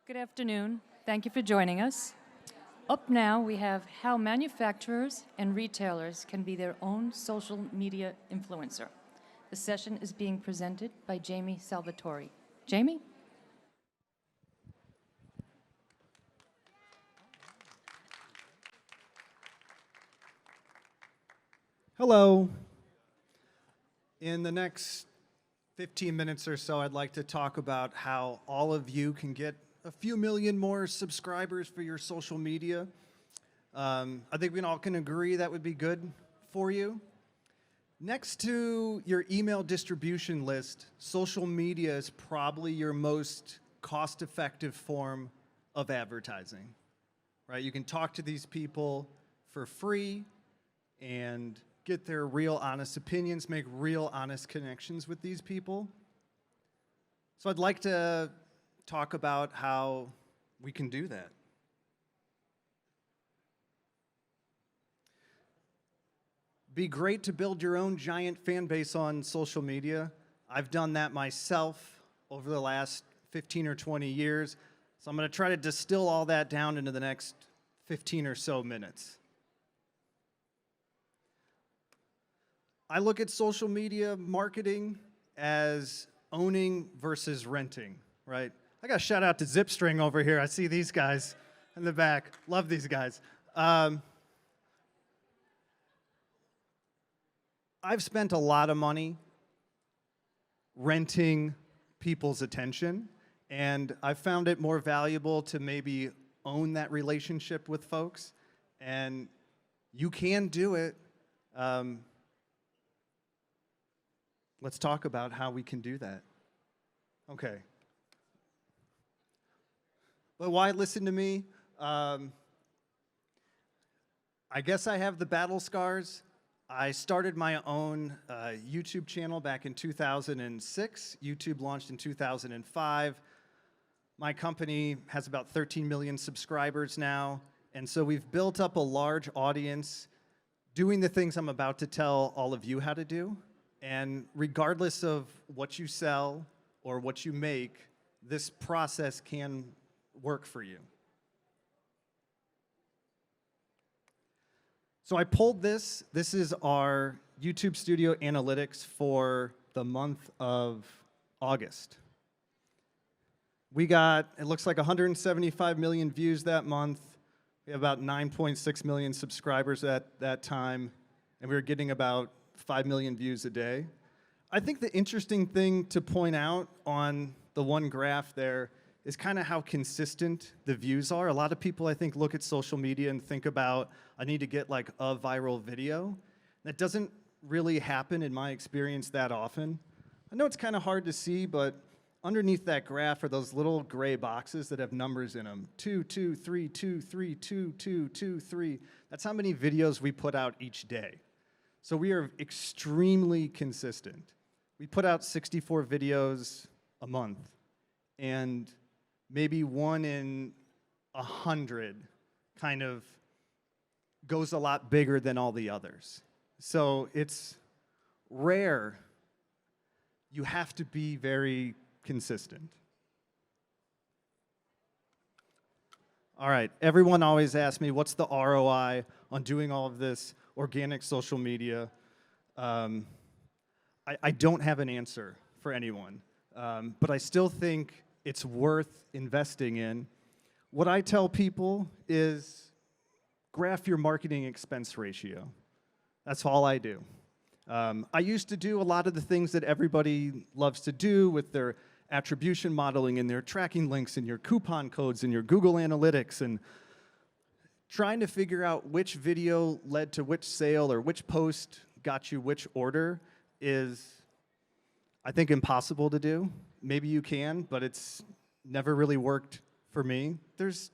Good afternoon. Thank you for joining us. Up now, we have how manufacturers and retailers can be their own social media influencer. The session is being presented by Jamie Salvatori. Jamie? Hello. In the next 15 minutes or so, I'd like to talk about how all of you can get a few million more subscribers for your social media. I think we all can agree that would be good for you. Next to your email distribution list, social media is probably your most cost-effective form of advertising, right? You can talk to these people for free and get their real honest opinions, make real honest connections with these people. So I'd like to talk about how we can do that. Be great to build your own giant fan base on social media. I've done that myself over the last 15 or 20 years. So I'm going to try to distill all that down into the next 15 or so minutes. I look at social media marketing as owning versus renting, right? I got a shout out to Zipstring over here. I see these guys in the back. Love these guys. I've spent a lot of money renting people's attention, and I found it more valuable to maybe own that relationship with folks, and you can do it. Let's talk about how we can do that. Okay. But why listen to me? I guess I have the battle scars. I started my own YouTube channel back in 2006. YouTube launched in 2005. My company has about 13 million subscribers now. And so we've built up a large audience doing the things I'm about to tell all of you how to do. And regardless of what you sell or what you make, this process can work for you. So I pulled this. This is our YouTube Studio analytics for the month of August. We got, it looks like 175 million views that month. We have about 9.6 million subscribers at that time, and we were getting about 5 million views a day. I think the interesting thing to point out on the one graph there is kind of how consistent the views are. A lot of people, I think, look at social media and think about, I need to get like a viral video. That doesn't really happen in my experience that often. I know it's kind of hard to see, but underneath that graph are those little gray boxes that have numbers in them. 2, 2, 3, 2, 3, 2, 2, 2, 3. That's how many videos we put out each day. So we are extremely consistent. We put out 64 videos a month, and maybe 1 in 100 kind of goes a lot bigger than all the others. So it's rare. You have to be very consistent. All right, everyone always asks me, what's the ROI on doing all of this organic social media? I don't have an answer for anyone, but I still think it's worth investing in. What I tell people is graph your marketing expense ratio. That's all I do. I used to do a lot of the things that everybody loves to do with their attribution modeling and their tracking links and your coupon codes and your Google Analytics and trying to figure out which video led to which sale or which post got you which order is, I think, impossible to do. Maybe you can, but it's never really worked for me. There's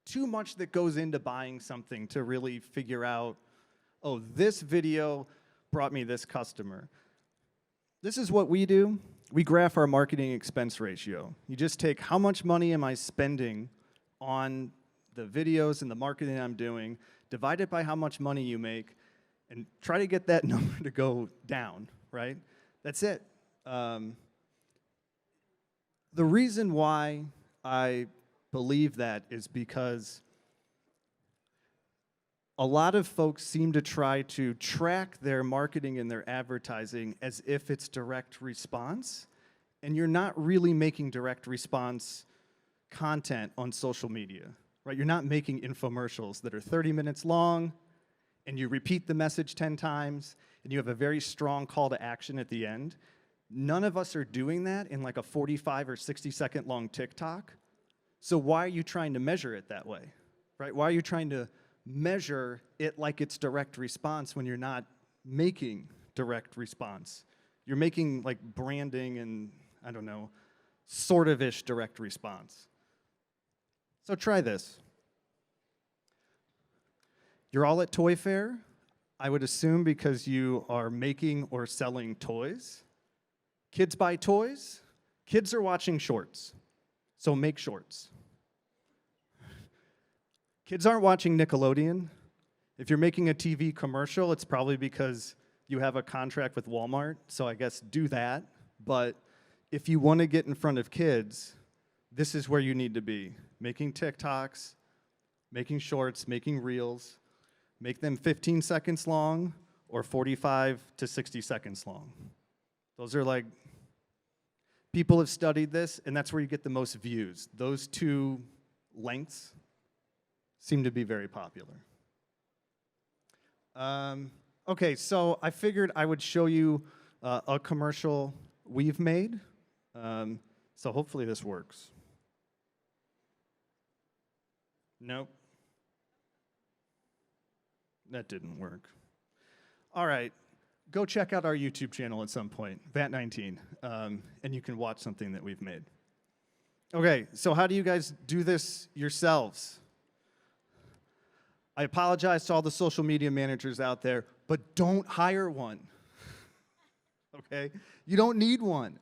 too much that goes into buying something to really figure out, oh, this video brought me this customer. This is what we do. We graph our marketing expense ratio. You just take how much money am I spending on the videos and the marketing I'm doing, divide it by how much money you make, and try to get that number to go down, right? That's it. The reason why I believe that is because a lot of folks seem to try to track their marketing and their advertising as if it's direct response, and you're not really making direct response content on social media, right? You're not making infomercials that are 30 minutes long, and you repeat the message 10 times, and you have a very strong call to action at the end. None of us are doing that in like a 45 or 60-second long TikTok. So why are you trying to measure it that way, right? Why are you trying to measure it like it's direct response when you're not making direct response? You're making like branding and, I don't know, sort of-ish direct response. So try this. You're all at Toy Fair, I would assume because you are making or selling toys. Kids buy toys. Kids are watching shorts, so make shorts. Kids aren't watching Nickelodeon. If you're making a TV commercial, it's probably because you have a contract with Walmart, so I guess do that. But if you want to get in front of kids, this is where you need to be. Making TikToks, making shorts, making reels. Make them 15 seconds long or 45 to 60 seconds long. Those are like, people have studied this, and that's where you get the most views. Those two lengths seem to be very popular. Okay, so I figured I would show you a commercial we've made. So hopefully this works. Nope. That didn't work. All right, go check out our YouTube channel at some point, VAT19, and you can watch something that we've made. Okay, so how do you guys do this yourselves? I apologize to all the social media managers out there, but don't hire one, okay? You don't need one.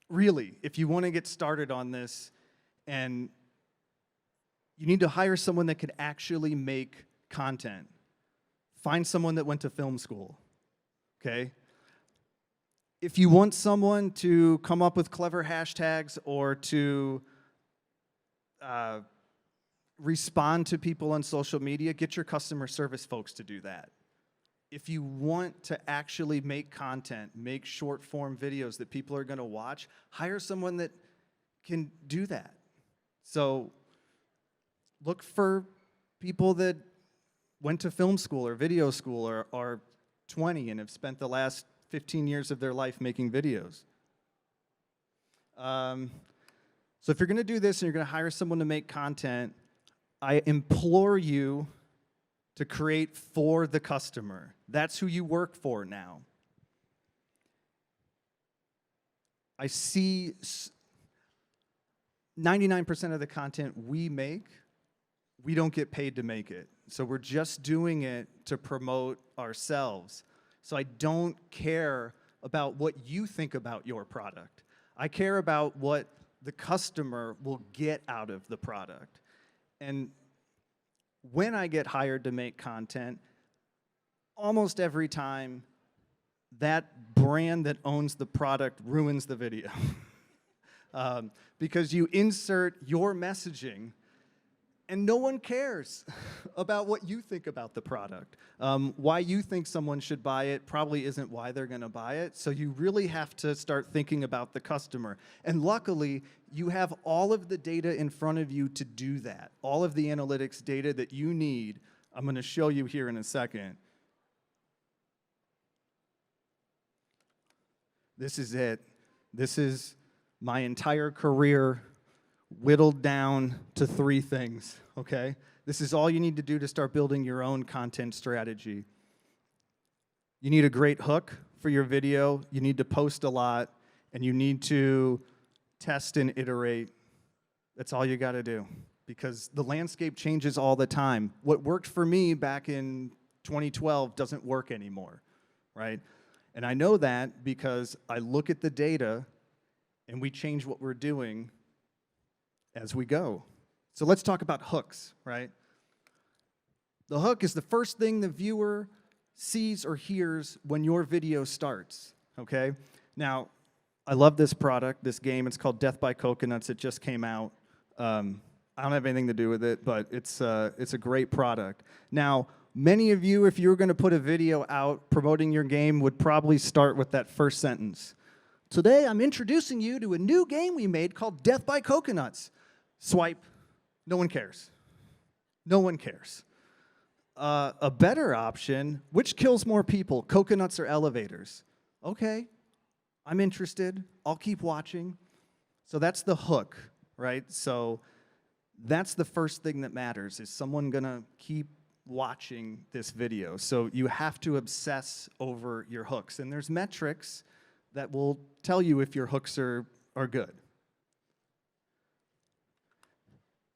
Really, if you want to get started on this, and you need to hire someone that could actually make content. Find someone that went to film school, okay? If you want someone to come up with clever hashtags or to respond to people on social media, get your customer service folks to do that. If you want to actually make content, make short form videos that people are going to watch, hire someone that can do that. So look for people that went to film school or video school or are 20 and have spent the last 15 years of their life making videos. So if you're going to do this and you're going to hire someone to make content, I implore you to create for the customer. That's who you work for now. I see 99% of the content we make, we don't get paid to make it. So we're just doing it to promote ourselves. So I don't care about what you think about your product. I care about what the customer will get out of the product. And when I get hired to make content, almost every time, that brand that owns the product ruins the video. Because you insert your messaging, and no one cares about what you think about the product. Why you think someone should buy it probably isn't why they're going to buy it. So you really have to start thinking about the customer. And luckily, you have all of the data in front of you to do that. All of the analytics data that you need, I'm going to show you here in a second. This is it. This is my entire career whittled down to 3 things, okay? This is all you need to do to start building your own content strategy. You need a great hook for your video, you need to post a lot, and you need to test and iterate. That's all you gotta do, because the landscape changes all the time. What worked for me back in 2012 doesn't work anymore, right? And I know that because I look at the data and we change what we're doing as we go. So let's talk about hooks, right? The hook is the first thing the viewer sees or hears when your video starts, okay? Now, I love this product, this game. It's called Death by Coconuts. It just came out. I don't have anything to do with it, but it's a great product. Now, many of you, if you were going to put a video out promoting your game, would probably start with that first sentence. Today, I'm introducing you to a new game we made called Death by Coconuts. Swipe. No one cares. No one cares. A better option, which kills more people, coconuts or elevators? Okay, I'm interested. I'll keep watching. So that's the hook, right? So that's the first thing that matters. Is someone going to keep watching this video? So you have to obsess over your hooks. And there's metrics that will tell you if your hooks are good.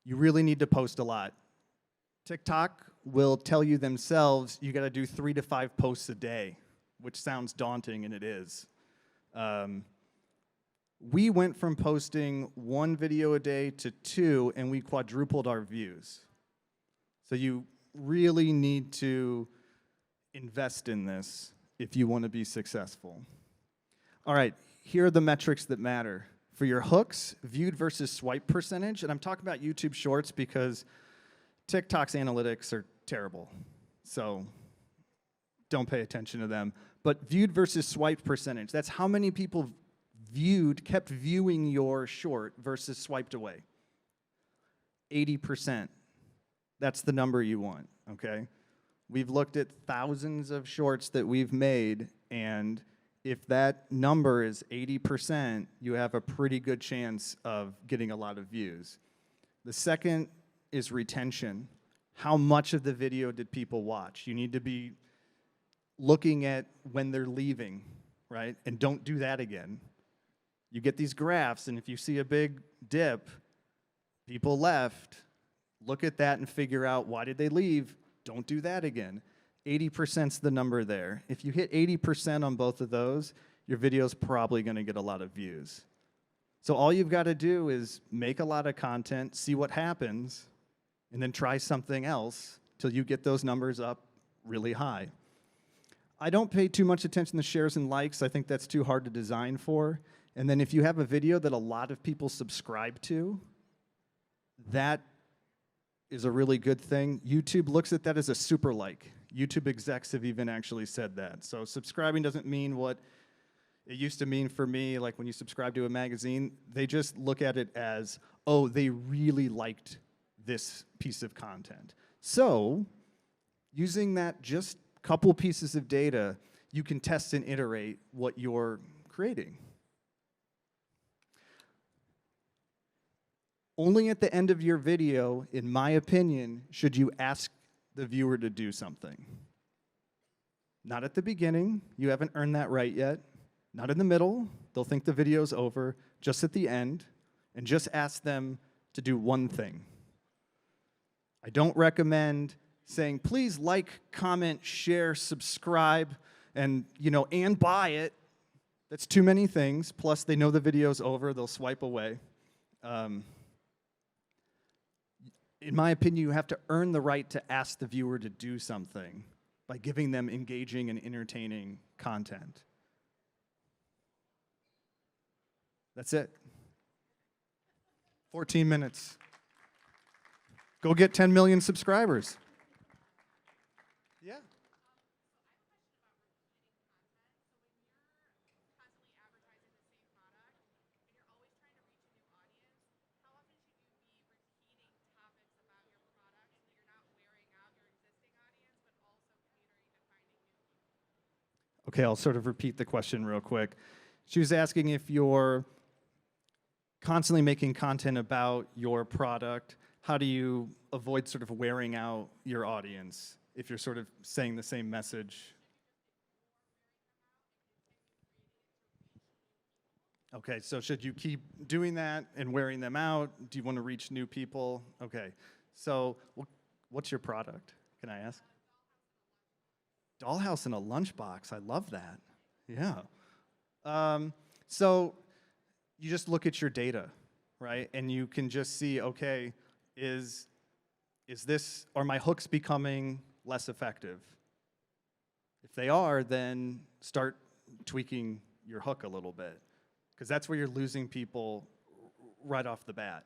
You really need to post a lot. TikTok will tell you themselves you got to do 3 to 5 posts a day, which sounds daunting, and it is. We went from posting 1 video a day to 2, and we quadrupled our views. So you really need to invest in this if you want to be successful. All right, here are the metrics that matter. For your hooks, viewed versus swipe percentage, and I'm talking about YouTube Shorts because TikTok's analytics are terrible, so don't pay attention to them. But viewed versus swipe percentage, that's how many people kept viewing your short versus swiped away. 80%. That's the number you want, okay? We've looked at thousands of shorts that we've made, and if that number is 80%, you have a pretty good chance of getting a lot of views. The second is retention. How much of the video did people watch? You need to be looking at when they're leaving, right? And don't do that again. You get these graphs, and if you see a big dip, people left, look at that and figure out why did they leave. Don't do that again. 80%'s the number there. If you hit 80% on both of those, your video's probably going to get a lot of views. So all you've got to do is make a lot of content, see what happens, and then try something else till you get those numbers up really high. I don't pay too much attention to shares and likes. I think that's too hard to design for. And then if you have a video that a lot of people subscribe to, that is a really good thing. YouTube looks at that as a super like. YouTube execs have even actually said that. So subscribing doesn't mean what it used to mean for me, like when you subscribe to a magazine. They just look at it as, oh, they really liked this piece of content. So using that just couple pieces of data, you can test and iterate what you're creating. Only at the end of your video, in my opinion, should you ask the viewer to do something. Not at the beginning. You haven't earned that right yet. Not in the middle. They'll think the video's over. Just at the end. And just ask them to do one thing. I don't recommend saying, please like, comment, share, subscribe, and buy it. That's too many things. Plus, they know the video's over. They'll swipe away. In my opinion, you have to earn the right to ask the viewer to do something by giving them engaging and entertaining content. That's it. 14 minutes. Go get 10 million subscribers. Yeah. Okay, I'll sort of repeat the question real quick. She was asking if you're constantly making content about your product, how do you avoid sort of wearing out your audience if you're sort of saying the same message? Okay, so should you keep doing that and wearing them out? Do you want to reach new people? Okay, so what's your product, can I ask? Dollhouse in a lunchbox. I love that. Yeah. So you just look at your data, right? And you can just see, okay, are my hooks becoming less effective? If they are, then start tweaking your hook a little bit, because that's where you're losing people right off the bat.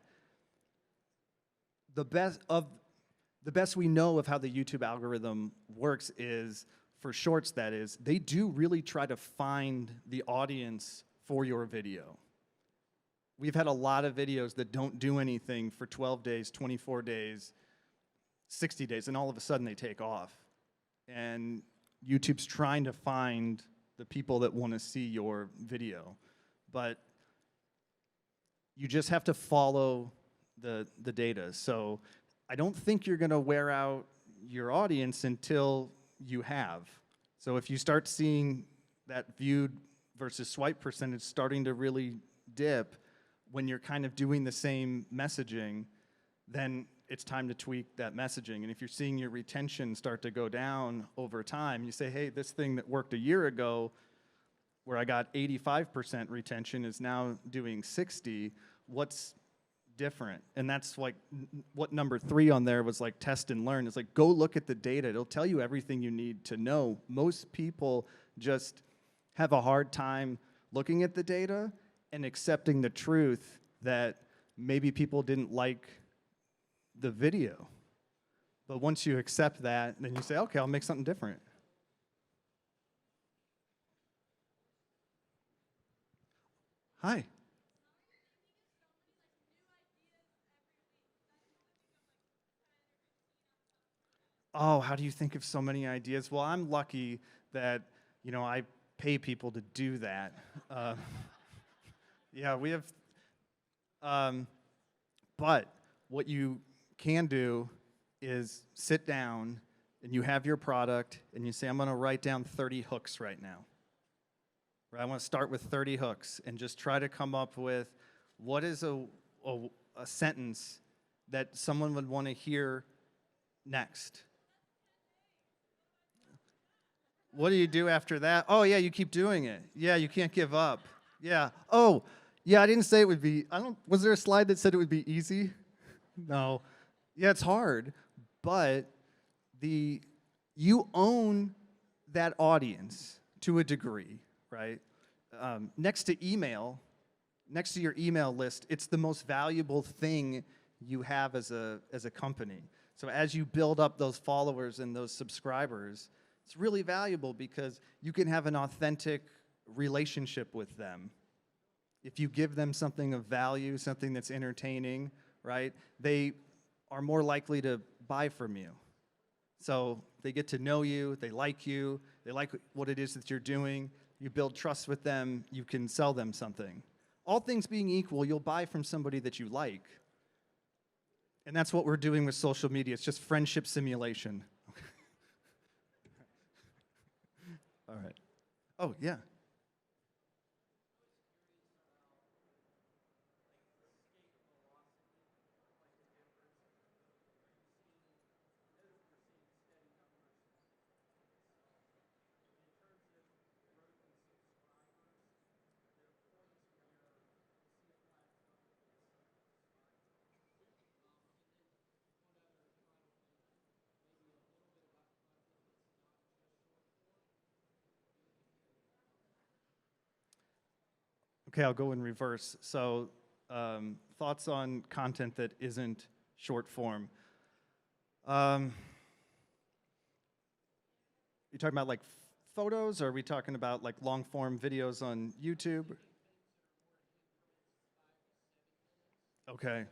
the best we know of how the YouTube algorithm works is, for shorts that is, they do really try to find the audience for your video. We've had a lot of videos that don't do anything for 12 days, 24 days, 60 days, and all of a sudden they take off. And YouTube's trying to find the people that want to see your video. But you just have to follow the data. So I don't think you're going to wear out your audience until you have. So if you start seeing that viewed versus swipe percentage starting to really dip when you're kind of doing the same messaging, then it's time to tweak that messaging. And if you're seeing your retention start to go down over time, you say, hey, this thing that worked a year ago where I got 85% retention is now doing 60. What's different? And that's like what number 3 on there was, like test and learn. It's like, go look at the data. It'll tell you everything you need to know. Most people just have a hard time looking at the data and accepting the truth that maybe people didn't like the video. But once you accept that, then you say, okay, I'll make something different. Hi. Oh, how do you think of so many ideas? Well, I'm lucky that, I pay people to do that. Yeah, we have, but what you can do is sit down and you have your product and you say, I'm going to write down 30 hooks right now. Right? I want to start with 30 hooks and just try to come up with what is a sentence that someone would want to hear next. What do you do after that? Oh, yeah, you keep doing it. Yeah, you can't give up. Yeah. Oh, yeah, I didn't say it would be, was there a slide that said it would be easy? No. Yeah, it's hard, but you own that audience to a degree, right? Next to your email list, it's the most valuable thing you have as a company. So as you build up those followers and those subscribers, it's really valuable because you can have an authentic relationship with them. If you give them something of value, something that's entertaining, right, they are more likely to buy from you. So they get to know you, they like what it is that you're doing, you build trust with them, you can sell them something. All things being equal, you'll buy from somebody that you like. And that's what we're doing with social media. It's just friendship simulation. All right. Oh, yeah. Okay, I'll go in reverse. So, thoughts on content that isn't short form. You talking about like photos, or are we talking about like long form videos on YouTube? Okay.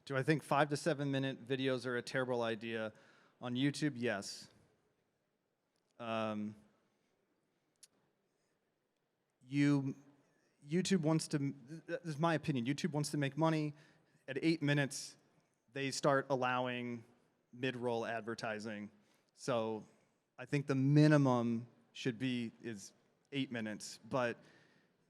Do I think 5 to 7 minute videos are a terrible idea? On YouTube, yes. YouTube wants to, this is my opinion, YouTube wants to make money. At 8 minutes, they start allowing mid-roll advertising. So I think the minimum is 8 minutes, but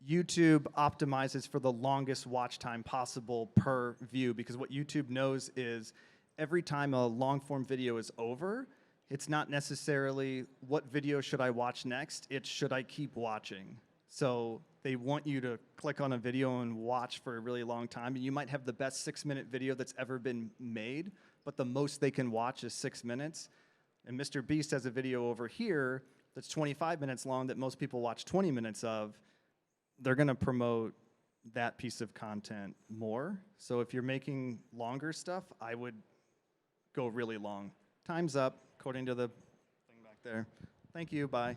YouTube optimizes for the longest watch time possible per view, because what YouTube knows is every time a long-form video is over, it's not necessarily what video should I watch next, it's should I keep watching. So they want you to click on a video and watch for a really long time. And you might have the best 6-minute video that's ever been made, but the most they can watch is 6 minutes. And Mr. Beast has a video over here that's 25 minutes long that most people watch 20 minutes of. They're going to promote that piece of content more. So if you're making longer stuff, I would go really long. Time's up, according to the thing back there. Thank you, bye.